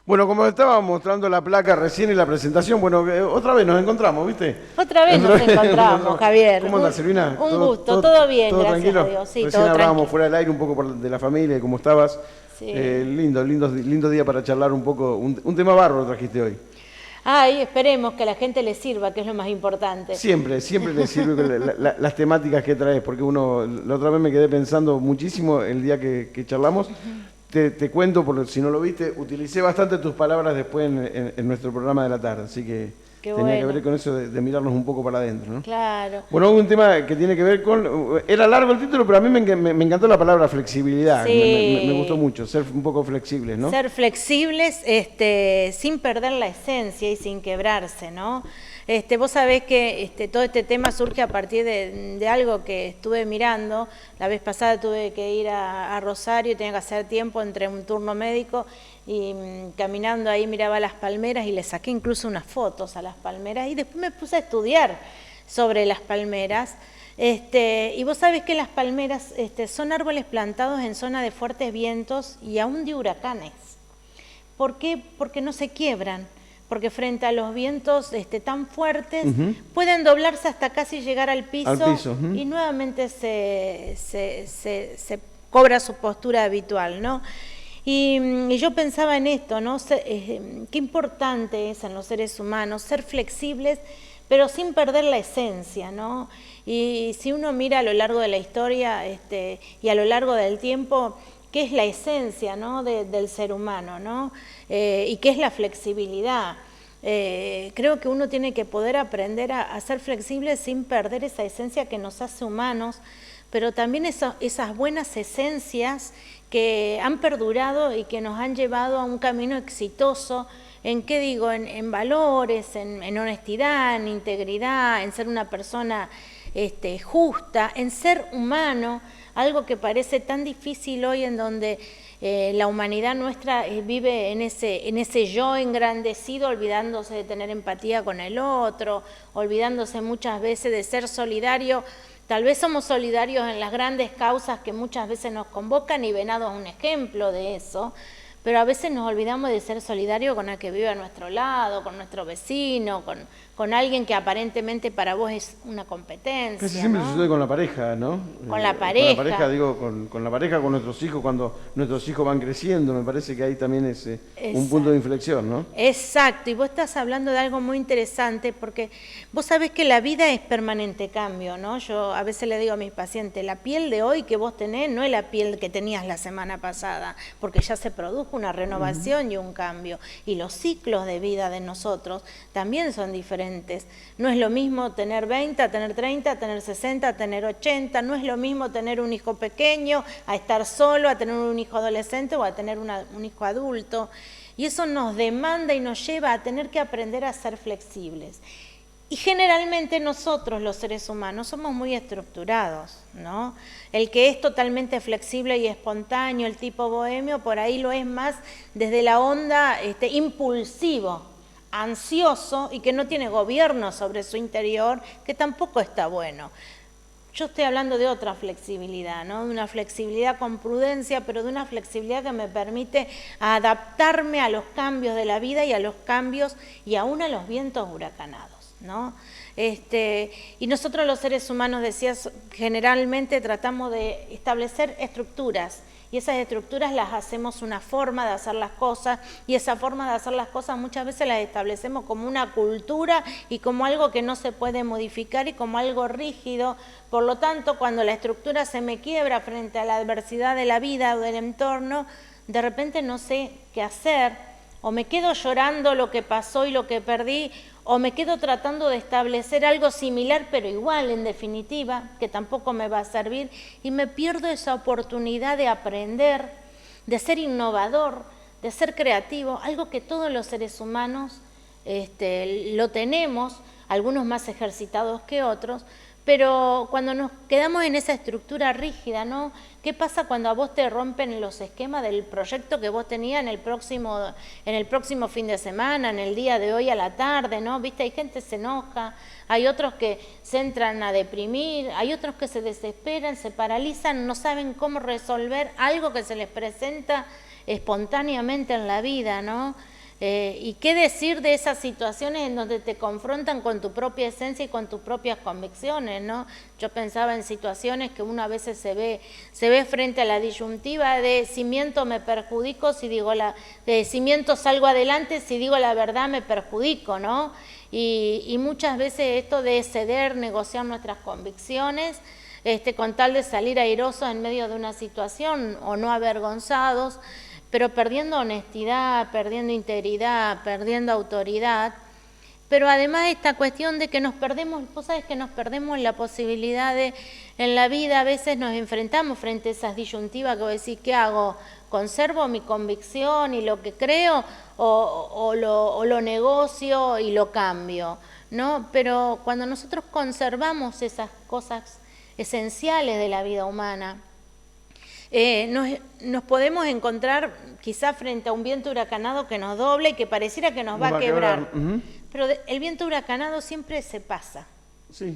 Bueno, como estaba mostrando la placa recién en la presentación, bueno, otra vez nos encontramos, ¿viste? Otra vez nos encontramos, Javier. ¿Cómo andas, Silvina? Un gusto, todo bien, ¿todo gracias tranquilo? a Dios. Sí, Recién todo hablábamos tranquilo. fuera del aire un poco de la familia y cómo estabas. Sí. Lindo día para charlar un poco. Un tema bárbaro trajiste hoy. Ay, esperemos que a la gente le sirva, que es lo más importante. Siempre le sirve las temáticas que traes, porque la otra vez me quedé pensando muchísimo el día que charlamos. Te cuento, porque si no lo viste, utilicé bastante tus palabras después en nuestro programa de la tarde, así que Qué tenía bueno. que ver con eso de mirarnos un poco para adentro, ¿no? Claro. Bueno, un tema que tiene que ver con... Era largo el título, pero a mí me encantó la palabra flexibilidad, Sí. me gustó mucho, ser un poco flexibles, ¿no? Ser flexibles, sin perder la esencia y sin quebrarse, ¿no? Vos sabés que todo este tema surge a partir de algo que estuve mirando. La vez pasada tuve que ir a Rosario y tenía que hacer tiempo entre un turno médico y caminando ahí miraba las palmeras y le saqué incluso unas fotos a las palmeras y después me puse a estudiar sobre las palmeras. Y vos sabés que las palmeras son árboles plantados en zona de fuertes vientos y aún de huracanes. ¿Por qué? Porque no se quiebran. Porque frente a los vientos tan fuertes pueden doblarse hasta casi llegar al piso, y nuevamente se cobra su postura habitual, ¿no? Y yo pensaba en esto, ¿no? Qué importante es en los seres humanos ser flexibles, pero sin perder la esencia, ¿no? Y si uno mira a lo largo de la historia y a lo largo del tiempo, ¿qué es la esencia, ¿no? del ser humano, ¿no? Y qué es la flexibilidad? Creo que uno tiene que poder aprender a ser flexible sin perder esa esencia que nos hace humanos, pero también esas buenas esencias que han perdurado y que nos han llevado a un camino exitoso. ¿En qué digo? En valores, en honestidad, en integridad, en ser una persona justa, en ser humano, algo que parece tan difícil hoy, en donde la humanidad nuestra vive en ese yo engrandecido, olvidándose de tener empatía con el otro, olvidándose muchas veces de ser solidario. Tal vez somos solidarios en las grandes causas que muchas veces nos convocan, y Venado es un ejemplo de eso, pero a veces nos olvidamos de ser solidarios con el que vive a nuestro lado, con nuestro vecino, con alguien que aparentemente para vos es una competencia. Casi siempre sucede con la pareja, ¿no? Con la pareja. Con la pareja, digo, con la pareja, con nuestros hijos, cuando nuestros hijos van creciendo, me parece que ahí también es un punto de inflexión, ¿no? Exacto, y vos estás hablando de algo muy interesante, porque vos sabés que la vida es permanente cambio, ¿no? Yo a veces le digo a mis pacientes, la piel de hoy que vos tenés no es la piel que tenías la semana pasada, porque ya se produjo una renovación y un cambio, y los ciclos de vida de nosotros también son diferentes. No es lo mismo tener 20, a tener 30, a tener 60, a tener 80, no es lo mismo tener un hijo pequeño, a estar solo, a tener un hijo adolescente o a tener un hijo adulto. Y eso nos demanda y nos lleva a tener que aprender a ser flexibles. Y generalmente nosotros, los seres humanos, somos muy estructurados, ¿no? El que es totalmente flexible y espontáneo, el tipo bohemio, por ahí lo es más desde la onda impulsivo, ansioso, y que no tiene gobierno sobre su interior, que tampoco está bueno. Yo estoy hablando de otra flexibilidad, ¿no? De una flexibilidad con prudencia, pero de una flexibilidad que me permite adaptarme a los cambios de la vida y a los cambios y aún a los vientos huracanados, ¿no? Y nosotros los seres humanos, decías, generalmente tratamos de establecer estructuras, y esas estructuras las hacemos una forma de hacer las cosas, y esa forma de hacer las cosas muchas veces las establecemos como una cultura y como algo que no se puede modificar y como algo rígido. Por lo tanto, cuando la estructura se me quiebra frente a la adversidad de la vida o del entorno, de repente no sé qué hacer, o me quedo llorando lo que pasó y lo que perdí, o me quedo tratando de establecer algo similar pero igual en definitiva, que tampoco me va a servir, y me pierdo esa oportunidad de aprender, de ser innovador, de ser creativo, algo que todos los seres humanos lo tenemos, algunos más ejercitados que otros, pero cuando nos quedamos en esa estructura rígida, ¿no? ¿Qué pasa cuando a vos te rompen los esquemas del proyecto que vos tenías en el próximo fin de semana, en el día de hoy a la tarde, ¿no? ¿Viste? Hay gente que se enoja, hay otros que se entran a deprimir, hay otros que se desesperan, se paralizan, no saben cómo resolver algo que se les presenta espontáneamente en la vida, ¿no? ¿Y qué decir de esas situaciones en donde te confrontan con tu propia esencia y con tus propias convicciones, ¿no? Yo pensaba en situaciones que uno a veces se ve frente a la disyuntiva de si miento me perjudico, si miento salgo adelante, si digo la verdad me perjudico, ¿no? Y muchas veces esto de ceder, negociar nuestras convicciones, con tal de salir airosos en medio de una situación o no avergonzados, pero perdiendo honestidad, perdiendo integridad, perdiendo autoridad. Pero además esta cuestión de que nos perdemos, vos sabés que nos perdemos la posibilidad de, en la vida a veces nos enfrentamos frente a esas disyuntivas que vos decís, ¿qué hago? ¿Conservo mi convicción y lo que creo o lo negocio y lo cambio? ¿No? Pero cuando nosotros conservamos esas cosas esenciales de la vida humana, nos podemos encontrar quizá frente a un viento huracanado que nos dobla y que pareciera que nos va a quebrar. Pero el viento huracanado siempre se pasa. Sí,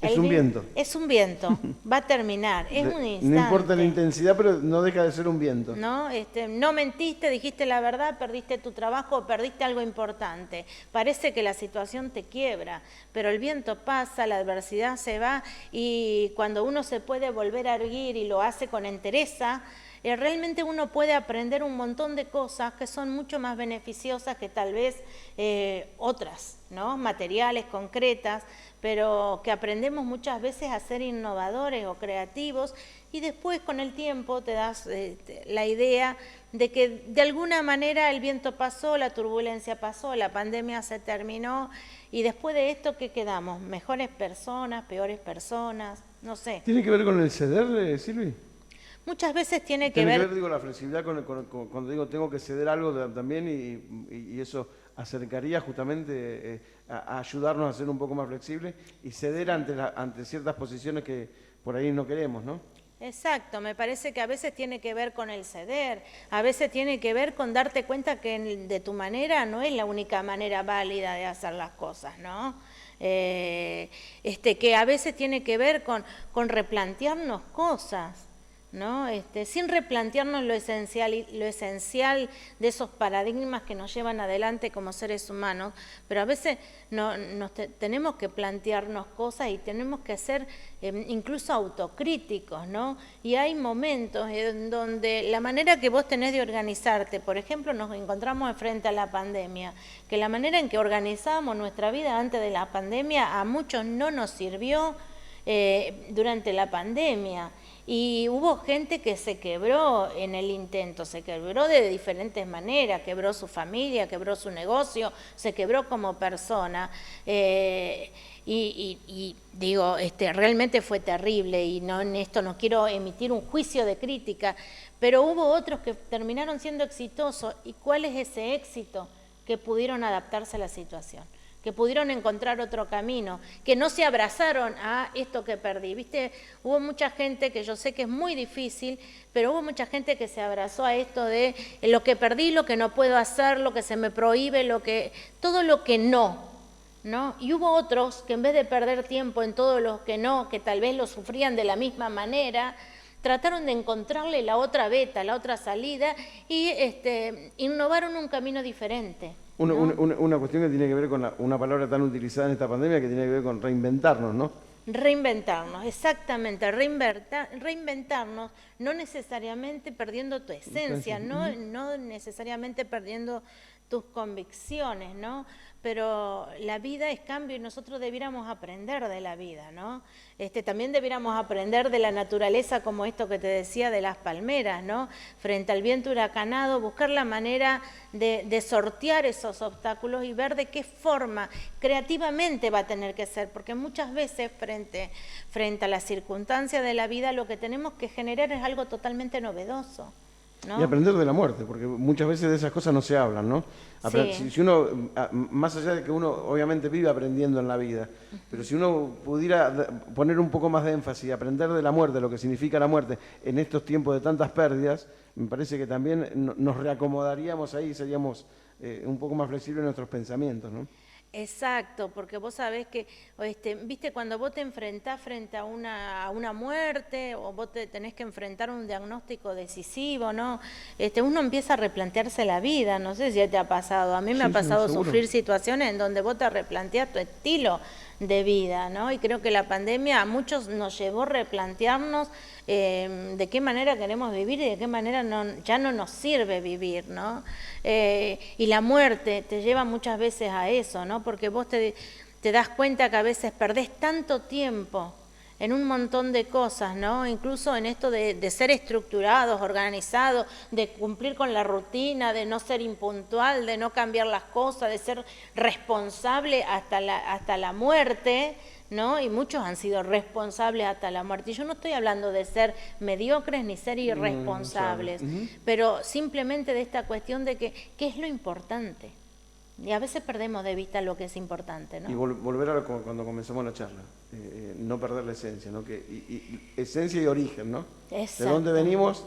es un viento. Es un viento, va a terminar, es un instante. No importa la intensidad, pero no deja de ser un viento. No, no mentiste, dijiste la verdad, perdiste tu trabajo, perdiste algo importante. Parece que la situación te quiebra, pero el viento pasa, la adversidad se va y cuando uno se puede volver a erguir y lo hace con entereza, realmente uno puede aprender un montón de cosas que son mucho más beneficiosas que tal vez otras, ¿no? Materiales, concretas, pero que aprendemos muchas veces a ser innovadores o creativos y después con el tiempo te das la idea de que de alguna manera el viento pasó, la turbulencia pasó, la pandemia se terminó y después de esto, ¿qué quedamos? ¿Mejores personas, peores personas? No sé. ¿Tiene que ver con el ceder, Silvi? Muchas veces tiene que ver... Digo, la flexibilidad cuando digo tengo que ceder algo también y eso acercaría justamente a ayudarnos a ser un poco más flexibles y ceder ante ciertas posiciones que por ahí no queremos, ¿no? Exacto, me parece que a veces tiene que ver con el ceder, a veces tiene que ver con darte cuenta que de tu manera no es la única manera válida de hacer las cosas, ¿no? Que a veces tiene que ver con replantearnos cosas, ¿no? Sin replantearnos lo esencial de esos paradigmas que nos llevan adelante como seres humanos, pero a veces tenemos que plantearnos cosas y tenemos que ser incluso autocríticos, ¿no? Y hay momentos en donde la manera que vos tenés de organizarte, por ejemplo, nos encontramos frente a la pandemia, que la manera en que organizábamos nuestra vida antes de la pandemia a muchos no nos sirvió durante la pandemia. Y hubo gente que se quebró en el intento, se quebró de diferentes maneras, quebró su familia, quebró su negocio, se quebró como persona. Digo, realmente fue terrible y en esto no quiero emitir un juicio de crítica, pero hubo otros que terminaron siendo exitosos. ¿Y cuál es ese éxito? Que pudieron adaptarse a la situación, que pudieron encontrar otro camino, que no se abrazaron a esto que perdí. ¿Viste? Hubo mucha gente que yo sé que es muy difícil, pero hubo mucha gente que se abrazó a esto de lo que perdí, lo que no puedo hacer, lo que se me prohíbe, todo lo que no. Y hubo otros que en vez de perder tiempo en todo lo que no, que tal vez lo sufrían de la misma manera, trataron de encontrarle la otra beta, la otra salida y innovaron un camino diferente. Una cuestión que tiene que ver con una palabra tan utilizada en esta pandemia que tiene que ver con reinventarnos, ¿no? Reinventarnos, exactamente, reinventarnos, no necesariamente perdiendo tu esencia, no necesariamente perdiendo tus convicciones, ¿no? Pero la vida es cambio y nosotros debiéramos aprender de la vida, ¿no? También debiéramos aprender de la naturaleza, como esto que te decía de las palmeras, ¿no? Frente al viento huracanado, buscar la manera de sortear esos obstáculos y ver de qué forma creativamente va a tener que ser, porque muchas veces frente a las circunstancias de la vida lo que tenemos que generar es algo totalmente novedoso, ¿no? Y aprender de la muerte, porque muchas veces de esas cosas no se hablan, ¿no? Sí. Si uno, más allá de que uno obviamente vive aprendiendo en la vida, pero si uno pudiera poner un poco más de énfasis y aprender de la muerte, lo que significa la muerte en estos tiempos de tantas pérdidas, me parece que también nos reacomodaríamos ahí y seríamos un poco más flexibles en nuestros pensamientos, ¿no? Exacto, porque vos sabés que, viste, cuando vos te enfrentás frente a una muerte o vos te tenés que enfrentar un diagnóstico decisivo, ¿no? Uno empieza a replantearse la vida, no sé si te ha pasado, a mí me ha Sí, sí, pasado seguro. sufrir situaciones en donde vos te replanteás tu estilo de vida, ¿no? Y creo que la pandemia a muchos nos llevó a replantearnos de qué manera queremos vivir y de qué manera ya no nos sirve vivir, ¿no? Y la muerte te lleva muchas veces a eso, ¿no? Porque vos te das cuenta que a veces perdés tanto tiempo en un montón de cosas, ¿no? Incluso en esto de ser estructurados, organizados, de cumplir con la rutina, de no ser impuntual, de no cambiar las cosas, de ser responsable hasta la muerte, ¿no? Y muchos han sido responsables hasta la muerte. Y yo no estoy hablando de ser mediocres ni ser irresponsables, pero simplemente de esta cuestión de que, ¿qué es lo importante? Y a veces perdemos de vista lo que es importante, ¿no? Y volver a cuando comenzamos la charla, no perder la esencia, ¿no? Esencia y origen, ¿no? Exacto. De dónde venimos,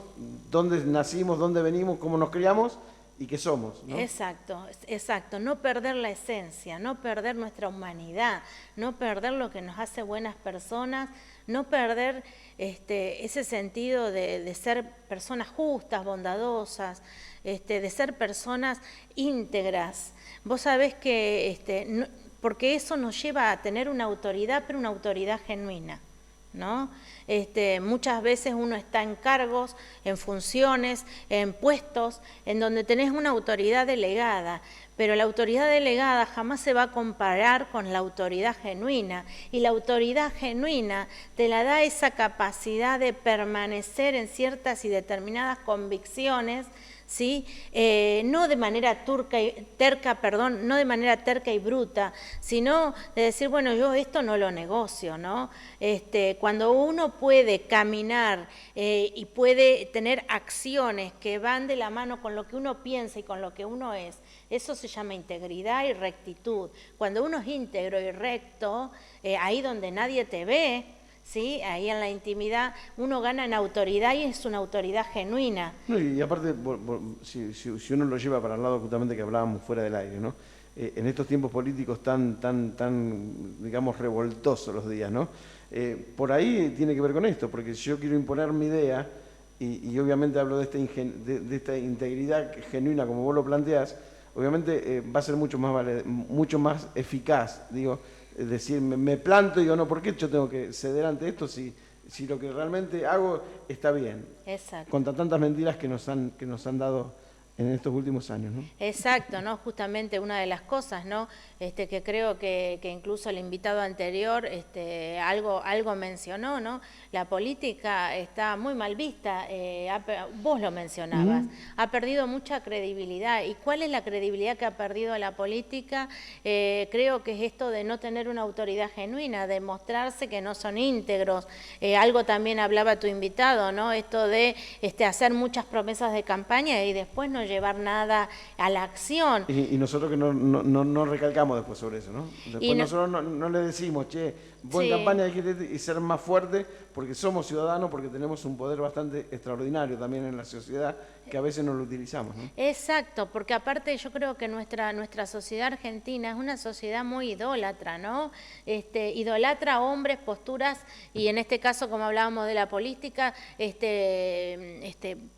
dónde nacimos, dónde venimos, cómo nos criamos y qué somos, ¿no? Exacto, exacto, no perder la esencia, no perder nuestra humanidad, no perder lo que nos hace buenas personas, no perder ese sentido de ser personas justas, bondadosas, de ser personas íntegras. Vos sabés que, porque eso nos lleva a tener una autoridad, pero una autoridad genuina, ¿no? Muchas veces uno está en cargos, en funciones, en puestos, en donde tenés una autoridad delegada, pero la autoridad delegada jamás se va a comparar con la autoridad genuina, y la autoridad genuina te la da esa capacidad de permanecer en ciertas y determinadas convicciones, ¿sí? No de manera no de manera terca y bruta, sino de decir, bueno, yo esto no lo negocio, ¿no? Cuando uno puede caminar y puede tener acciones que van de la mano con lo que uno piensa y con lo que uno es, eso se llama integridad y rectitud. Cuando uno es íntegro y recto, ahí donde nadie te ve, ¿sí? Ahí en la intimidad uno gana en autoridad y es una autoridad genuina. No, y aparte, si uno lo lleva para el lado justamente que hablábamos fuera del aire, ¿no? En estos tiempos políticos tan, digamos, revoltosos los días, ¿no? Por ahí tiene que ver con esto, porque si yo quiero imponer mi idea, y obviamente hablo de esta integridad genuina como vos lo planteás, obviamente va a ser mucho más eficaz, digo, es decir, me planto y digo, no, ¿por qué yo tengo que ceder ante esto si lo que realmente hago está bien? Exacto. Contra tantas mentiras que nos han dado en estos últimos años, ¿no? Exacto, ¿no? Justamente una de las cosas, ¿no? Que creo que incluso el invitado anterior algo mencionó, ¿no? La política está muy mal vista, vos lo mencionabas, ha perdido mucha credibilidad. ¿Y cuál es la credibilidad que ha perdido la política? Creo que es esto de no tener una autoridad genuina, de mostrarse que no son íntegros. Algo también hablaba tu invitado, ¿no? Esto de hacer muchas promesas de campaña y después no llevar nada a la acción. Y nosotros que no recalcamos después sobre eso, ¿no? Después nosotros no le decimos, che, vos en campaña hay que ser más fuerte porque somos ciudadanos, porque tenemos un poder bastante extraordinario también en la sociedad que a veces no lo utilizamos, ¿no? Exacto, porque aparte yo creo que nuestra sociedad argentina es una sociedad muy idólatra, ¿no? Idolatra hombres, posturas, y en este caso, como hablábamos de la política,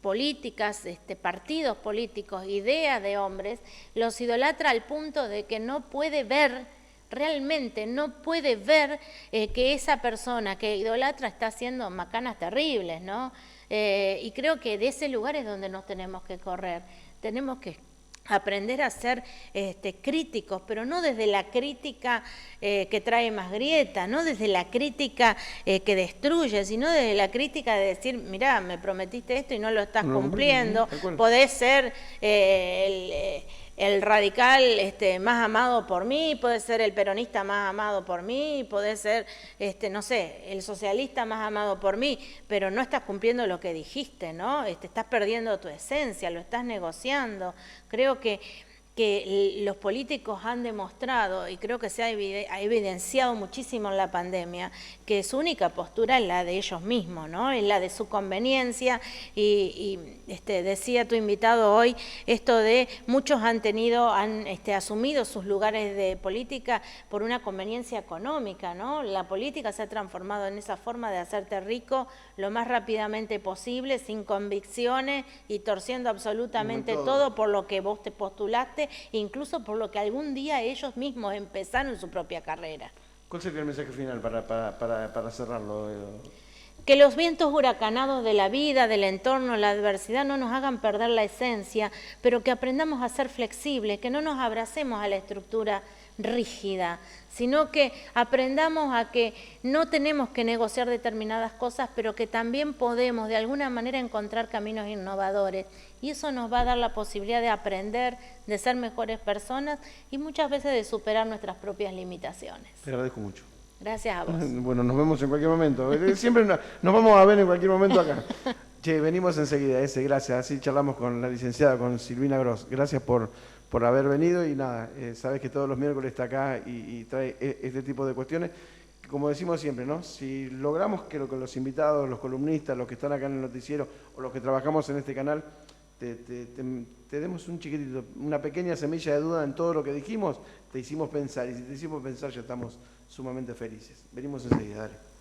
políticas, partidos políticos, ideas de hombres, los idolatra al punto de que no puede ver, realmente no puede ver que esa persona que idolatra está haciendo macanas terribles, ¿no? Y creo que de ese lugar es donde nos tenemos que correr, tenemos que aprender a ser críticos, pero no desde la crítica que trae más grieta, no desde la crítica que destruye, sino desde la crítica de decir, mirá, me prometiste esto y no lo estás cumpliendo, podés ser el radical más amado por mí, puede ser el peronista más amado por mí, puede ser, no sé, el socialista más amado por mí, pero no estás cumpliendo lo que dijiste, ¿no? Estás perdiendo tu esencia, lo estás negociando. Creo que que los políticos han demostrado, y creo que se ha evidenciado muchísimo en la pandemia, que su única postura es la de ellos mismos, ¿no? Es la de su conveniencia, y decía tu invitado hoy, esto de muchos han asumido sus lugares de política por una conveniencia económica, ¿no? La política se ha transformado en esa forma de hacerte rico lo más rápidamente posible, sin convicciones y torciendo absolutamente todo por lo que vos te postulaste, incluso por lo que algún día ellos mismos empezaron su propia carrera. ¿Cuál sería el mensaje final para cerrarlo? Que los vientos huracanados de la vida, del entorno, la adversidad no nos hagan perder la esencia, pero que aprendamos a ser flexibles, que no nos abracemos a la estructura rígida, sino que aprendamos a que no tenemos que negociar determinadas cosas, pero que también podemos de alguna manera encontrar caminos innovadores, y eso nos va a dar la posibilidad de aprender, de ser mejores personas y muchas veces de superar nuestras propias limitaciones. Te agradezco mucho. Gracias a vos. Bueno, nos vemos en cualquier momento. Siempre nos vamos a ver en cualquier momento acá. Che, venimos enseguida, gracias. Así charlamos con la licenciada, con Silvina Gross. Gracias por haber venido y nada, sabes que todos los miércoles está acá y trae este tipo de cuestiones. Como decimos siempre, ¿no? Si logramos que los invitados, los columnistas, los que están acá en el noticiero o los que trabajamos en este canal, te demos un chiquitito, una pequeña semilla de duda en todo lo que dijimos, te hicimos pensar, y si te hicimos pensar ya estamos sumamente felices. Venimos enseguida, dale.